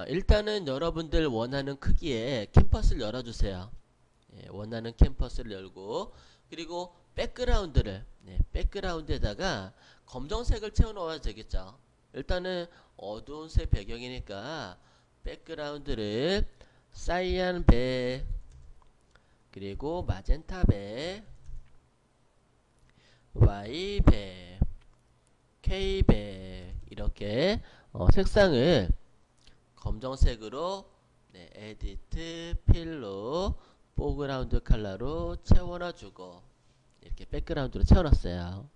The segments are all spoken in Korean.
일단은 여러분들 원하는 크기의 캔버스를 열어주세요. 예, 원하는 캔버스를 열고 그리고 백그라운드를 백그라운드에다가 검정색을 채워 넣어야 되겠죠. 일단은 어두운 색 배경이니까 백그라운드를 사이안배 그리고 마젠타배 Y배 K배 이렇게 색상을 검정색으로 에디트 필로 포그라운드 컬러로 채워놔주고 이렇게 백그라운드로 채워놨어요.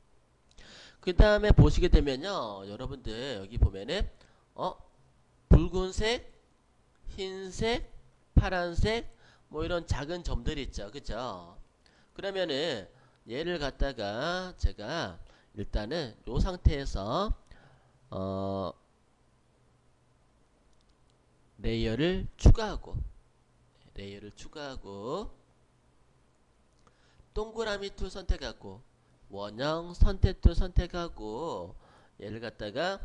그 다음에 보시게 되면요, 여러분들 여기 보면은 붉은색, 흰색, 파란색 뭐 이런 작은 점들이 있죠, 그죠? 그러면은 얘를 갖다가 제가 일단은 요 상태에서 어, 레이어를 추가하고 동그라미 툴 선택하고 원형 선택 툴 선택하고 얘를 갖다가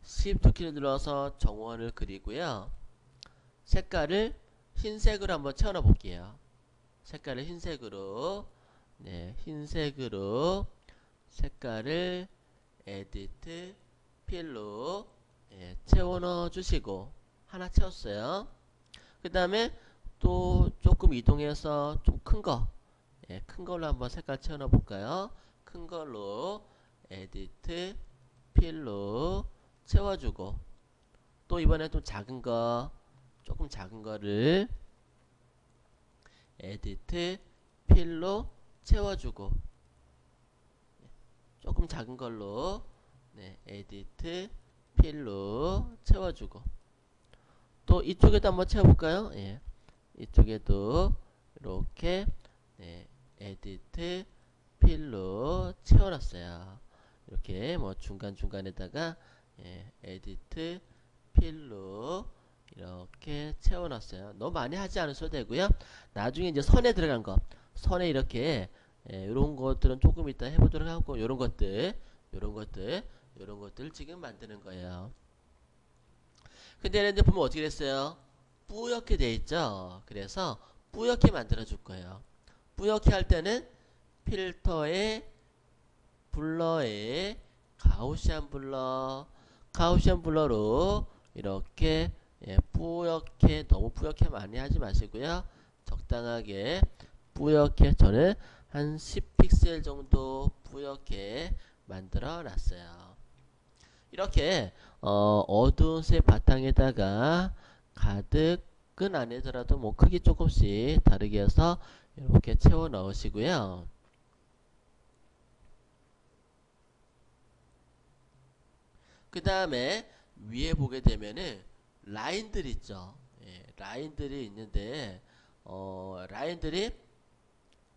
Shift 키를 눌러서 정원을 그리고요. 색깔을 흰색으로 한번 채워놔 볼게요. 색깔을 흰색으로 흰색으로 색깔을 에디트 필로 채워넣어 주시고 하나 채웠어요. 그 다음에 또 조금 이동해서 좀 큰 걸로 한번 색깔 채워넣어 볼까요? 큰 걸로 에디트 필로 채워주고 또 이번에 좀 조금 작은 거를 에디트 필로 채워주고 조금 작은 걸로 에디트 필로 채워주고 또 이쪽에도 한번 채워볼까요? 예, 이쪽에도 이렇게 에디트 필로 채워놨어요. 이렇게 뭐 중간중간에다가 에디트 필로 이렇게 채워놨어요. 너무 많이 하지 않으셔도 되고요. 나중에 이제 선에 이렇게 이런 것들은 조금 이따 해보도록 하고 요런 것들 지금 만드는 거예요. 근데 얘네들 보면 어떻게 됐어요? 뿌옇게 돼 있죠. 그래서 뿌옇게 만들어 줄 거예요. 뿌옇게 할 때는 필터에 블러에 가우시안 블러로 이렇게 뿌옇게 너무 뿌옇게 많이 하지 마시고요. 적당하게 뿌옇게 저는 한 10픽셀 정도 뿌옇게 만들어 놨어요. 이렇게 어두운 색 바탕에다가 가득은 아니더라도 뭐 크기 조금씩 다르게 해서 이렇게 채워 넣으시고요. 그 다음에 위에 보게 되면은 라인들 있죠. 라인들이 있는데 라인들이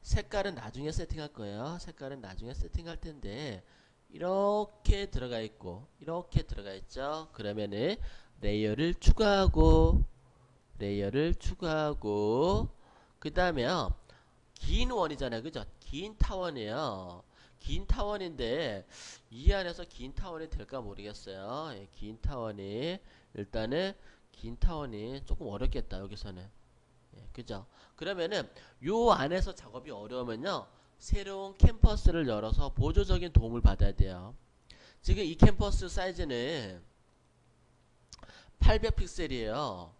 색깔은 나중에 세팅할 거예요. 색깔은 나중에 세팅할 텐데 이렇게 들어가 있고 이렇게 들어가 있죠. 그러면은 레이어를 추가하고 그 다음에요. 긴 원이잖아요. 그죠? 긴 타원이에요. 긴 타원인데 이 안에서 긴 타원이 될까 모르겠어요. 긴 타원이 일단은 긴 타원이 조금 어렵겠다. 여기서는. 그죠? 그러면은 요 안에서 작업이 어려우면요. 새로운 캠퍼스를 열어서 보조적인 도움을 받아야 돼요. 지금 이 캠퍼스 사이즈는 800픽셀이에요.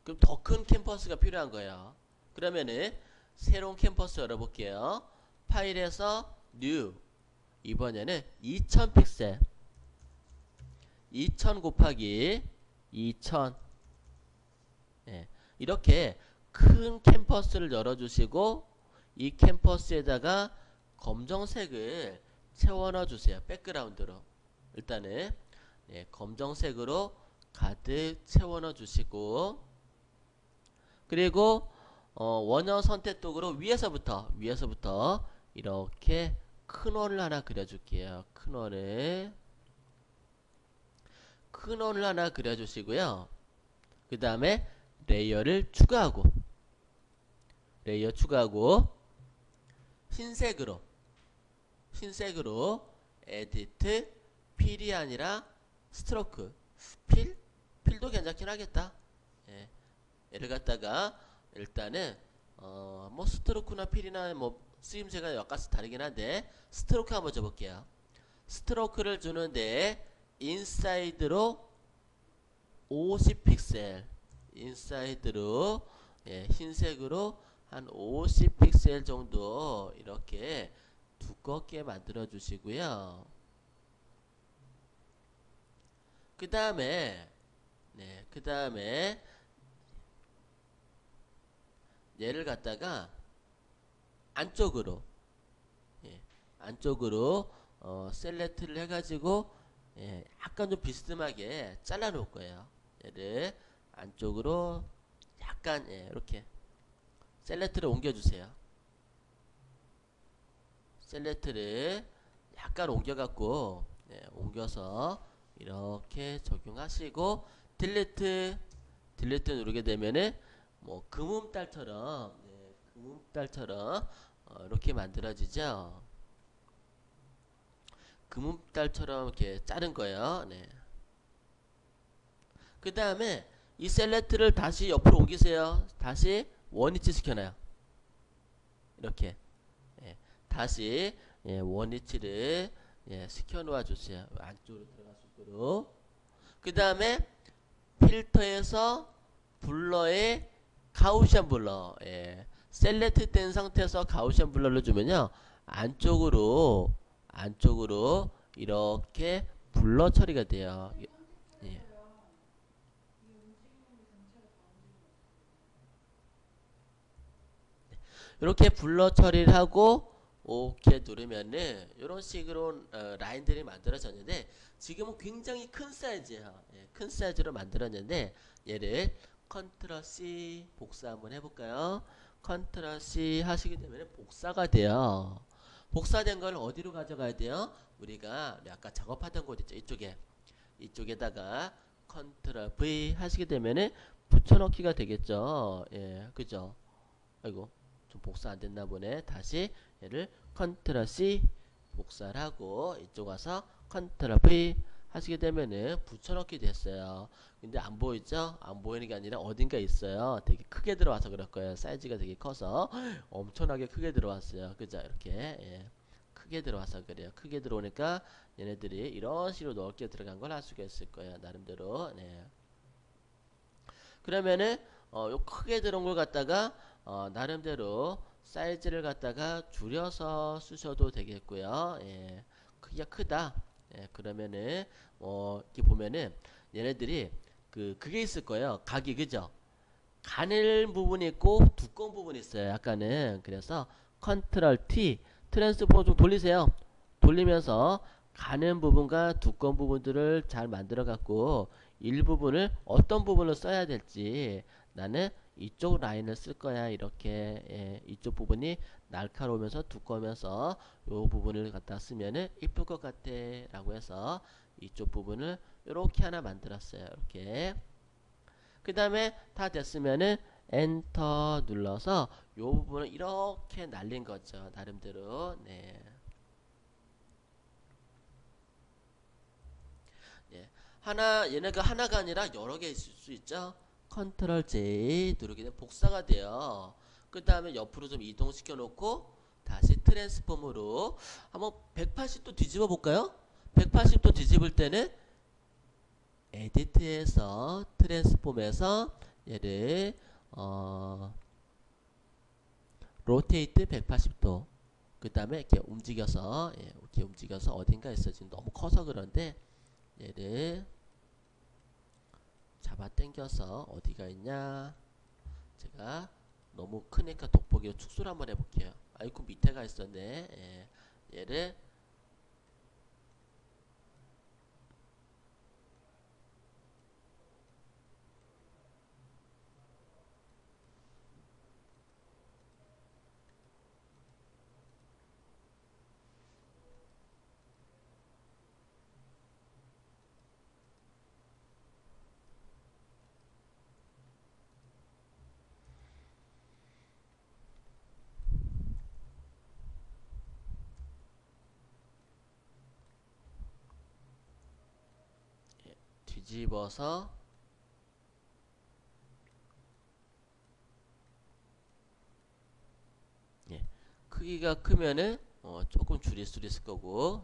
그럼 더 큰 캠퍼스가 필요한 거예요. 그러면은 새로운 캠퍼스 열어볼게요. 파일에서 New 이번에는 2000픽셀 2000 곱하기 2000 이렇게 큰 캠퍼스를 열어주시고 이 캠퍼스에다가 검정색을 채워넣어 주세요. 백그라운드로 일단은 검정색으로 가득 채워넣어 주시고 그리고 원형 선택 도구로 위에서부터 이렇게 큰 원을 하나 그려줄게요. 큰 원을 하나 그려주시고요. 그 다음에 레이어를 추가하고 흰색으로 에디트 필이 아니라 스트로크 필 괜찮긴 하겠다. 예. 얘를 갖다가 일단은 뭐 스트로크나 필이나 뭐 쓰임새가 약간씩 다르긴 한데 스트로크 한번 줘볼게요. 스트로크를 주는데 인사이드로 50픽셀, 인사이드로 흰색으로 한 50픽셀 정도 이렇게 두껍게 만들어 주시고요. 그 다음에 그 다음에 얘를 갖다가 안쪽으로 안쪽으로 셀렉트를 해가지고 약간 좀 비스듬하게 잘라 놓을 거예요. 얘를 안쪽으로 약간 이렇게 셀렉트를 옮겨주세요. 셀렉트를 약간 옮겨갖고 옮겨서 이렇게 적용하시고 딜리트 누르게 되면은 뭐 금음달처럼 금음달처럼 이렇게 만들어지죠. 금음달처럼 이렇게 자른 거예요. 네. 그 다음에 이 셀렉트를 다시 옆으로 옮기세요. 다시 원위치 시켜놔요. 이렇게 다시 원위치를 시켜 놓아 주세요. 안쪽으로 들어갈 수 있도록. 그 다음에 필터에서 블러에 가우시안 블러 셀렉트 된 상태에서 가우시안 블러를 주면요 안쪽으로 이렇게 블러 처리가 돼요. 예. 이렇게 블러 처리를 하고 오케이 누르면은 이런 식으로 라인들이 만들어졌는데 지금은 굉장히 큰 사이즈예요. 큰 사이즈로 만들었는데 얘를 컨트롤 C 복사 한번 해볼까요? 컨트롤 C 하시게 되면 복사가 돼요. 복사된 걸 어디로 가져가야 돼요? 우리가 아까 작업하던 곳 있죠. 이쪽에다가 컨트롤 V 하시게 되면은 붙여넣기가 되겠죠. 그죠? 아이고 좀 복사 안 됐나 보네. 다시 얘를 컨트롤 C 복사를 하고 이쪽 와서 컨트롤 V 하시게 되면은 붙여넣기 됐어요. 근데 안 보이죠? 안 보이는 게 아니라 어딘가 있어요. 되게 크게 들어와서 그럴 거예요. 사이즈가 되게 커서 엄청나게 크게 들어왔어요. 그죠? 이렇게 크게 들어와서 그래요. 크게 들어오니까 얘네들이 이런 식으로 넓게 들어간 걸 할 수가 있을 거예요. 나름대로. 그러면은 요 크게 들어온 걸 갖다가 나름대로 사이즈를 갖다가 줄여서 쓰셔도 되겠고요. 크기가 크다. 그러면은 이렇게 보면은 얘네들이 그게 있을 거예요. 각이 그죠? 가늘 부분이 있고 두꺼운 부분이 있어요. 약간은 그래서 컨트롤 T 트랜스포머 좀 돌리세요. 돌리면서 가는 부분과 두꺼운 부분들을 잘 만들어 갖고 일부분을 어떤 부분을 써야 될지 나는 이쪽 라인을 쓸 거야. 이렇게 이쪽 부분이 날카로우면서 두꺼우면서 요 부분을 갖다 쓰면은 이쁠 것 같아 라고 해서 이쪽 부분을 이렇게 하나 만들었어요. 이렇게 그 다음에 다 됐으면은 엔터 눌러서 요 부분을 이렇게 날린 거죠. 나름대로 얘네가 하나가 아니라 여러 개 있을 수 있죠. 컨트롤 J 누르게 되면 복사가 돼요. 그 다음에 옆으로 좀 이동시켜 놓고 다시 트랜스폼으로 한번 180도 뒤집어 볼까요? 180도 뒤집을 때는 에디트에서 트랜스폼에서 얘를 로테이트 180도 그 다음에 이렇게 움직여서 이렇게 움직여서 어딘가 있어 지금 너무 커서 그런데 얘를 잡아 당겨서 어디가 있냐 제가 너무 크니까 돋보기로 축소를 한번 해볼게요. 아이고 밑에가 있었네. 얘를 뒤집어서 크기가 크면은 조금 줄일 수 있을 거고.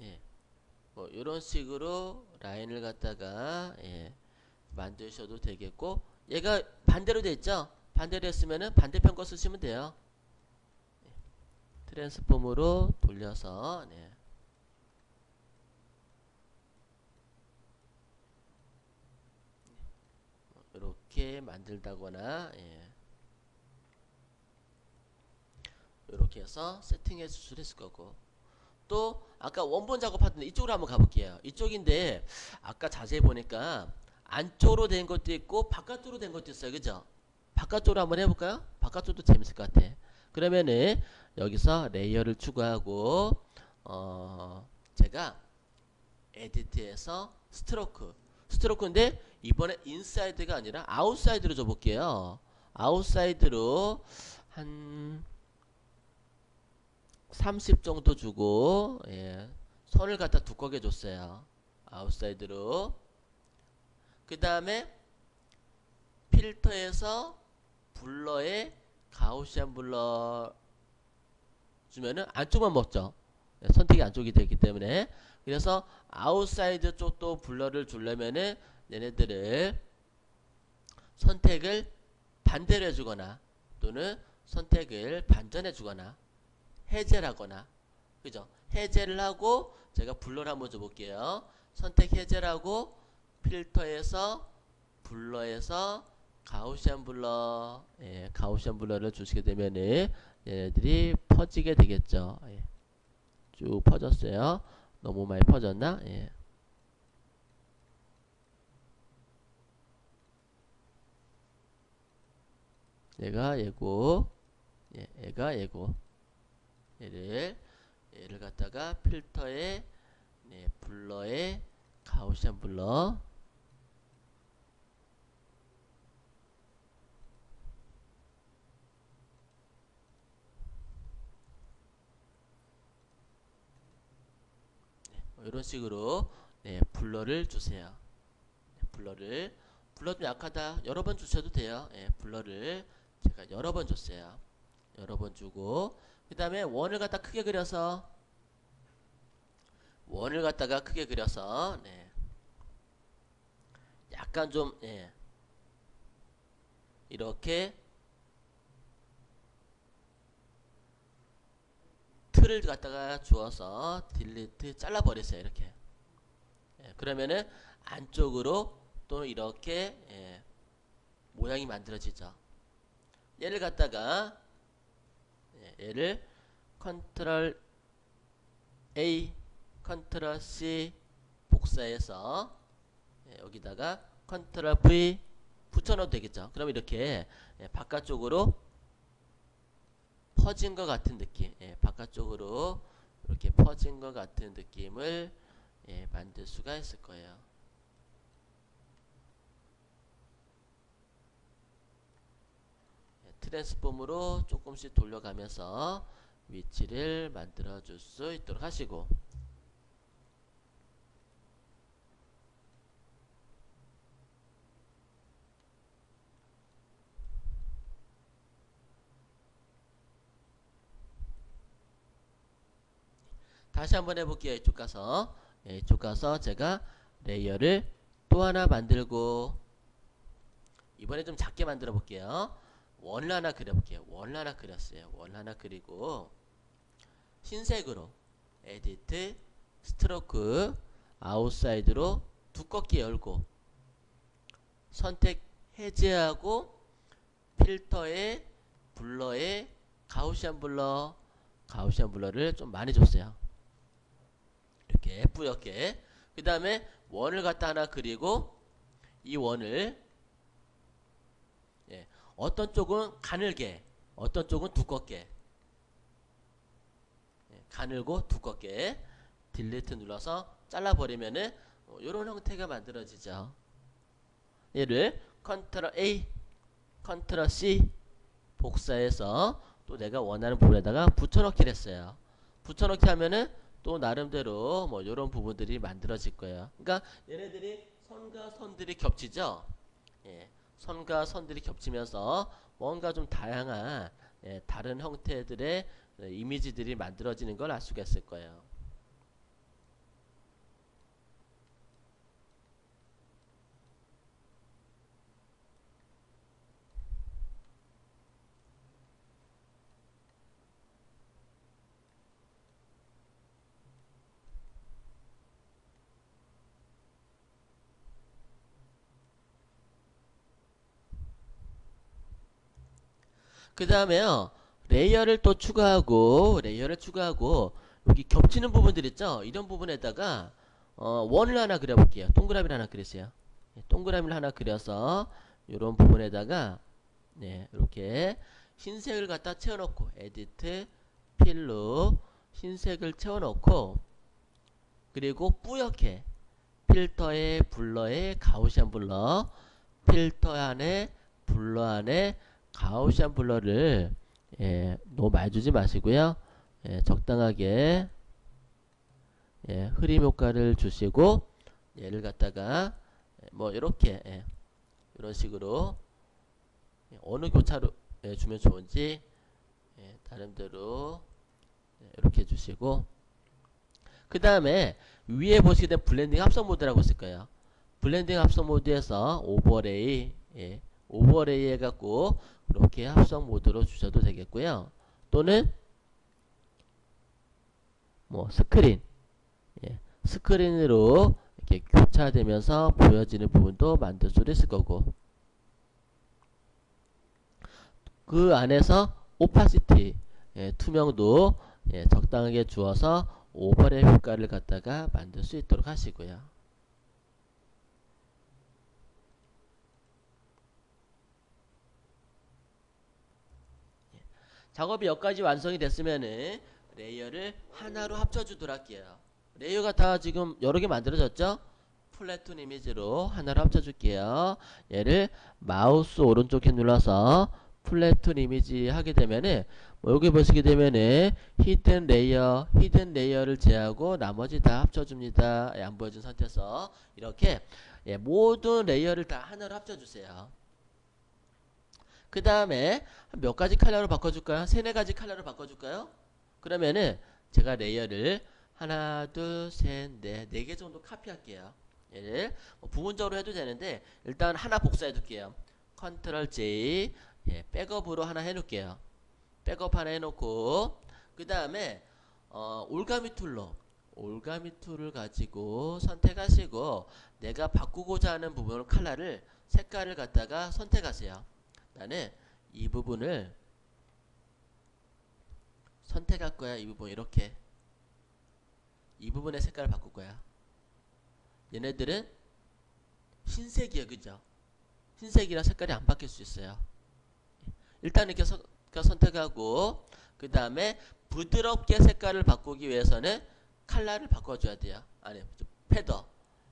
예, 뭐 이런 식으로 라인을 갖다가 만드셔도 되겠고, 얘가 반대로 돼 있죠. 반대로 했으면은 반대편 거 쓰시면 돼요. 트랜스폼으로 돌려서 이렇게 만들다거나 이렇게 해서 세팅해 줄 수도 있을 거고. 또 아까 원본 작업하던 이쪽으로 한번 가볼게요. 이쪽인데 아까 자세히 보니까 안쪽으로 된 것도 있고 바깥쪽으로 된 것도 있어요. 그죠? 바깥쪽으로 한번 해볼까요? 바깥쪽도 재밌을 것 같아. 그러면은 여기서 레이어를 추가하고 제가 에디트에서 스트로크인데 이번에 인사이드가 아니라 아웃사이드로 줘볼게요. 아웃사이드로 한 30 정도 주고 선을 갖다 두껍게 줬어요. 아웃사이드로. 그 다음에 필터에서 블러에 가우시안 블러 주면은 안쪽만 먹죠. 선택이 안쪽이 되기 때문에. 그래서 아웃사이드 쪽도 블러를 주려면은 얘네들을 선택을 반대로 해주거나 또는 선택을 반전해 주거나 해제를 하거나, 그죠? 해제를 하고 제가 블러를 한번 줘볼게요. 선택 해제를 하고 필터에서 블러에서 가우시안 블러, 가우시안 블러를 주시게 되면은 얘네들이 퍼지게 되겠죠. 쭉 퍼졌어요. 너무 많이 퍼졌나? 얘가 얘고, 얘가 얘고. 얘를 갖다가 필터에 블러에 가우시안 블러 이런 식으로 블러를 주세요. 블러 좀 약하다 여러 번 주셔도 돼요. 블러를 제가 여러 번 줬어요. 여러 번 주고 그 다음에 원을 갖다 크게 그려서 원을 갖다가 크게 그려서 약간 좀 이렇게 틀을 갖다가 주어서 딜리트 잘라 버리세요. 이렇게 그러면은 안쪽으로 또 이렇게 모양이 만들어지죠. 얘를 갖다가 얘를 컨트롤 A 컨트롤 C 복사해서 여기다가 컨트롤 V 붙여넣어도 되겠죠. 그럼 이렇게 바깥쪽으로 퍼진 것 같은 느낌, 바깥쪽으로 이렇게 퍼진 것 같은 느낌을 만들 수가 있을 거예요. 트랜스폼으로 조금씩 돌려가면서 위치를 만들어 줄 수 있도록 하시고, 다시 한번 해볼게요. 이쪽 가서 제가 레이어를 또 하나 만들고, 이번에 좀 작게 만들어 볼게요. 원을 하나 그려볼게요. 원을 하나 그렸어요. 원을 하나 그리고 흰색으로 에디트 스트로크 아웃사이드로 두껍게 열고 선택 해제하고 필터에 블러에 가우시안 블러를 좀 많이 줬어요. 이렇게 뿌옇게. 그 다음에 원을 갖다 하나 그리고 이 원을 어떤 쪽은 가늘게 어떤 쪽은 두껍게 가늘고 두껍게 딜리트 눌러서 잘라버리면은 이런 형태가 만들어지죠. 얘를 컨트롤 A 컨트롤 C 복사해서 또 내가 원하는 부분에다가 붙여넣기를 했어요. 붙여넣기 하면은 또 나름대로 뭐 이런 부분들이 만들어질 거예요. 그러니까 얘네들이 선과 선들이 겹치죠. 예, 선과 선들이 겹치면서 뭔가 좀 다양한 다른 형태들의 이미지들이 만들어지는 걸 알 수가 있을 거예요. 그 다음에요, 레이어를 추가하고 여기 겹치는 부분들 있죠. 이런 부분에다가 원을 하나 그려볼게요. 동그라미를 하나 그리세요. 동그라미를 하나 그려서 이런 부분에다가 이렇게 흰색을 갖다 채워놓고 에디트 필로 흰색을 채워놓고, 그리고 뿌옇게 필터에 블러에 가우시안 블러, 필터 안에 블러 안에 가우시안 블러를 너무 많이 주지 마시고요. 적당하게 흐림 효과를 주시고, 얘를 갖다가 뭐 이렇게 이런 식으로 어느 교차로 주면 좋은지 나름대로 이렇게 주시고, 그 다음에 위에 보시게 된 블렌딩 합성 모드라고 있을 거예요. 블렌딩 합성 모드에서 오버레이 해갖고 이렇게 합성 모드로 주셔도 되겠고요. 또는 뭐 스크린으로 이렇게 교차되면서 보여지는 부분도 만들 수도 있을 거고, 그 안에서 오파시티 투명도 적당하게 주어서 오버레이 효과를 갖다가 만들 수 있도록 하시고요. 작업이 여기까지 완성이 됐으면은 레이어를 하나로 합쳐주도록 할게요. 레이어가 다 지금 여러 개 만들어졌죠? 플래툰 이미지로 하나로 합쳐줄게요. 얘를 마우스 오른쪽 키 눌러서 플래툰 이미지 하게 되면은 여기 보시게 되면은 히든 레이어를 제하고 나머지 다 합쳐줍니다. 안 보여준 상태에서 이렇게 모든 레이어를 다 하나로 합쳐주세요. 그 다음에 몇 가지 컬러로 바꿔줄까요? 세네 가지 컬러로 바꿔줄까요? 그러면은 제가 레이어를 하나, 둘, 셋, 넷, 네 개 정도 카피할게요. 얘를 뭐 부분적으로 해도 되는데 일단 하나 복사해 둘게요. 컨트롤 J, 백업으로 하나 해놓을게요. 백업 하나 해놓고, 그 다음에 올가미 툴을 가지고 선택하시고, 내가 바꾸고자 하는 부분을 컬러를 색깔을 갖다가 선택하세요. 나는 이 부분을 선택할 거야. 이 부분 이렇게 이 부분의 색깔을 바꿀 거야. 얘네들은 흰색이에요, 그죠? 흰색이라 색깔이 안 바뀔 수 있어요. 일단 이렇게 선택하고, 그 다음에 부드럽게 색깔을 바꾸기 위해서는 컬러를 바꿔줘야 돼요. 아니,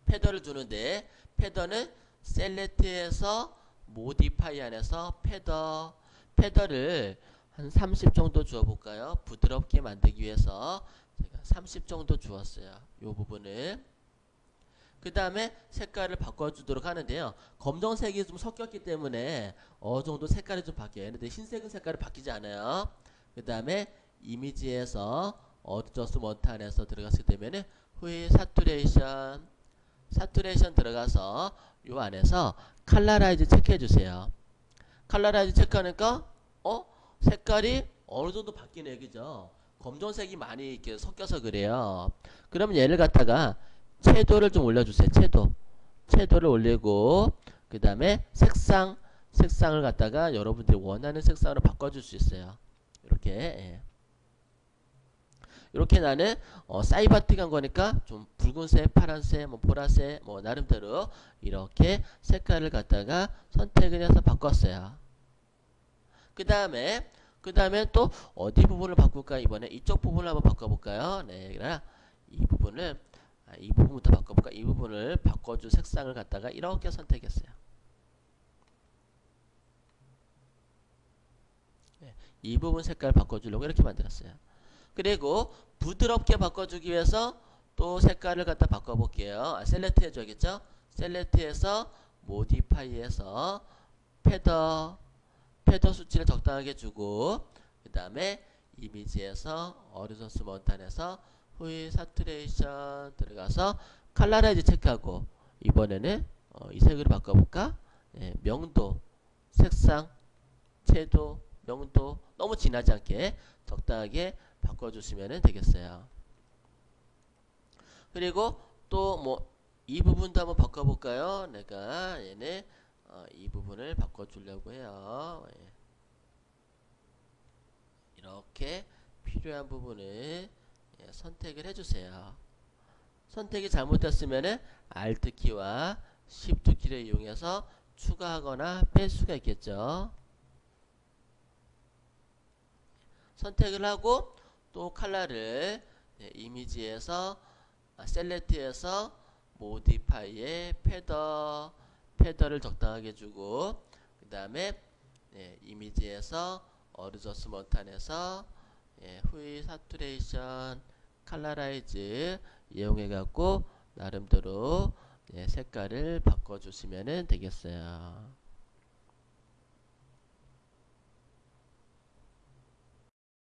패더를 주는데, 패더는 셀렉트에서 모디파이 안에서 패더를 한 30 정도 주어볼까요? 부드럽게 만들기 위해서 제가 30 정도 주었어요. 이 부분을. 그 다음에 색깔을 바꿔주도록 하는데요. 검정색이 좀 섞였기 때문에 어느 정도 색깔이 좀 바뀌어요. 근데 흰색은 색깔이 바뀌지 않아요. 그 다음에 이미지에서 어드저스먼트 안에서 들어갔을 때면은 후에 사투레이션 들어가서 요 안에서 칼라라이즈 체크해 주세요. 칼라라이즈 체크하니까 색깔이 어느 정도 바뀌네, 그죠? 검정색이 많이 이렇게 섞여서 그래요. 그러면 얘를 갖다가 채도를 좀 올려주세요. 채도를 올리고, 그 다음에 색상을 갖다가 여러분들이 원하는 색상으로 바꿔줄 수 있어요. 이렇게 이렇게 나는 사이바틱 한 거니까 좀 붉은색, 파란색, 뭐 보라색, 뭐 나름대로 이렇게 색깔을 갖다가 선택을 해서 바꿨어요. 그 다음에 또 어디 부분을 바꿀까? 이번에 이쪽 부분을 한번 바꿔볼까요? 네, 그러나 이 부분부터 바꿔볼까? 이 부분을 바꿔줄 색상을 갖다가 이렇게 선택했어요. 이 부분 색깔 바꿔주려고 이렇게 만들었어요. 그리고 부드럽게 바꿔주기 위해서 또 색깔을 갖다 바꿔볼게요. 셀렉트 해줘야겠죠? 셀렉트해서 모디파이에서 패더 수치를 적당하게 주고 그 다음에 이미지에서 어리존스 먼탄에서 후이 사투레이션 들어가서 칼라라이즈 체크하고 이번에는 이 색으로 바꿔볼까? 명도, 색상, 채도, 명도 너무 진하지 않게 적당하게 바꿔주시면 되겠어요. 그리고 또 뭐 이 부분도 한번 바꿔볼까요? 내가 얘네 이 부분을 바꿔주려고 해요. 이렇게 필요한 부분을 선택을 해주세요. 선택이 잘못됐으면 Alt 키와 Shift 키를 이용해서 추가하거나 뺄 수가 있겠죠. 선택을 하고 또 컬러를 이미지에서 셀렉트에서 모디파이에 패더를 적당하게 주고 그 다음에 이미지에서 어드저스먼트에서 후이 사투레이션 칼라라이즈 이용해 갖고 나름대로 색깔을 바꿔 주시면 되겠어요.